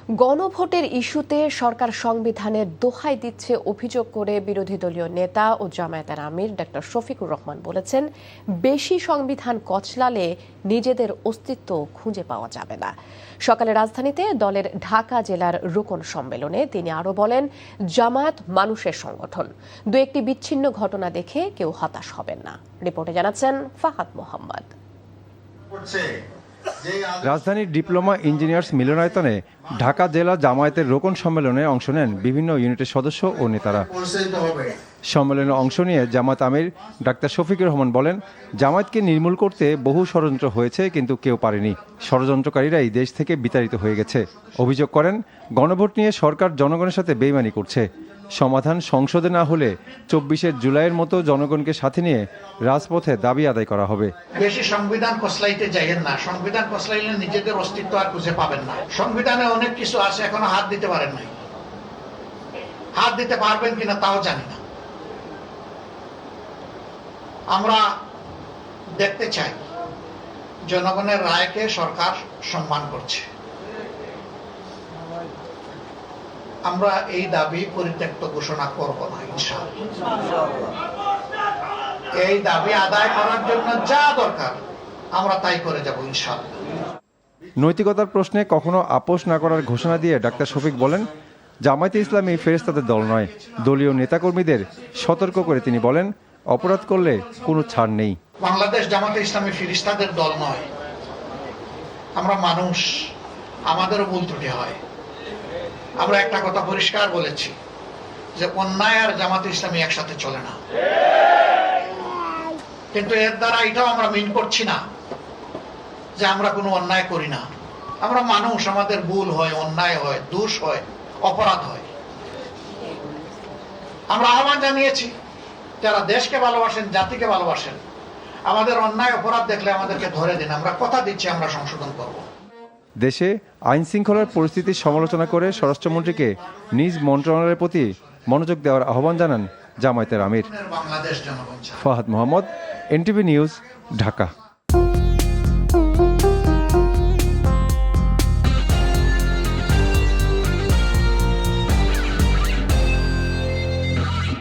গণভোটের ইস্যুতে সরকার সংবিধানের দোহাই দিচ্ছে অভিযোগ করে বিরোধী দলীয় নেতা ও জামায়াতের আমির ডক্টর শফিকুর রহমান বলেছেন, বেশি সংবিধান কচলালে নিজেদের অস্তিত্ব খুঁজে পাওয়া যাবে না। সকালে রাজধানীতে দলের ঢাকা জেলার রোকন সম্মেলনে তিনি আরো বলেন, জামায়াত মানুষের সংগঠন, দু একটি বিচ্ছিন্ন ঘটনা দেখে কেউ হতাশ হবেন না। রিপোর্টে জানাচ্ছেন ফাহাদ মোহাম্মদ। রাজধানীর ডিপ্লোমা ইঞ্জিনিয়ার্স মিলনায়তনে ঢাকা জেলা জামায়াতের রোকন সম্মেলনে অংশ নেন বিভিন্ন ইউনিটের সদস্য ও নেতারা। সম্মেলনে অংশ নিয়ে জামায়াত আমির ডাক্তার শফিকুর রহমান বলেন, জামায়াতকে নির্মূল করতে বহু ষড়যন্ত্র হয়েছে, কিন্তু কেউ পারেনি। ষড়যন্ত্রকারীরাই দেশ থেকে বিতাড়িত হয়ে গেছে। অভিযোগ করেন, গণভোট নিয়ে সরকার জনগণের সাথে বেইমানি করছে। সমাধান সংসদে না হলে 24শে জুলাইয়ের মতো জনগণকে সাথে নিয়ে রাজপথে দাবি আদায় করা হবে। বেশি সংবিধান কসলাইতে যাইয়েন না। সংবিধান কসলাইলে নিজেদের অস্তিত্ব আর খুঁজে পাবেন না। সংবিধানে অনেক কিছু আছে, এখনো হাত দিতে পারেন নাই। হাত দিতে পারবেন কিনা তাও জানি না। আমরা দেখতে চাই জনগণের রায়কে সরকার সম্মান করছে। আমরা এই দাবি পরিত্যক্ত ঘোষণা করব না ইনশাআল্লাহ। এই দাবি আদায় করার জন্য যা দরকার আমরা তাই করে যাব ইনশাআল্লাহ। নৈতিকতার প্রশ্নে কখনো আপোষ না করার ঘোষণা দিয়ে ডাক্তার শফিক বলেন, জামায়াতে ইসলামী ফেরেশতাদের দল নয়। দলীয় নেতাকর্মীদের সতর্ক করে তিনি বলেন, অপরাধ করলে কোনো ছাড় নেই। বাংলাদেশ জামায়াতে ইসলামী ফেরেশতাদের দল নয়। আমরা মানুষ, আমাদেরও ভুল ত্রুটি হয়। আমরা একটা কথা পরিষ্কার বলেছি যে অন্যায় আর জামায়াতে ইসলামী একসাথে চলে না। কিন্তু এর দ্বারা এটাও আমরা মিন করছি না যে আমরা কোনো অন্যায় করি না। আমরা মানুষ, আমাদের ভুল হয়, অন্যায় হয়, দোষ হয়, অপরাধ হয়। আমরা আহ্বান জানিয়েছি, যারা দেশকে ভালোবাসেন, জাতিকে ভালোবাসেন, আমাদের অন্যায় অপরাধ দেখলে আমাদেরকে ধরে দিন। আমরা কথা দিচ্ছি, আমরা সংশোধন করব। দেশে আইন শৃঙ্খলার পরিস্থিতির সমালোচনা করে স্বরাষ্ট্রমন্ত্রীকে নিজ মন্ত্রণালয়ের প্রতি মনোযোগ দেওয়ার আহ্বান জানান জামায়াতের আমির। বাংলাদেশ জনগণ। Fahad Mohammad, NTV news, Dhaka.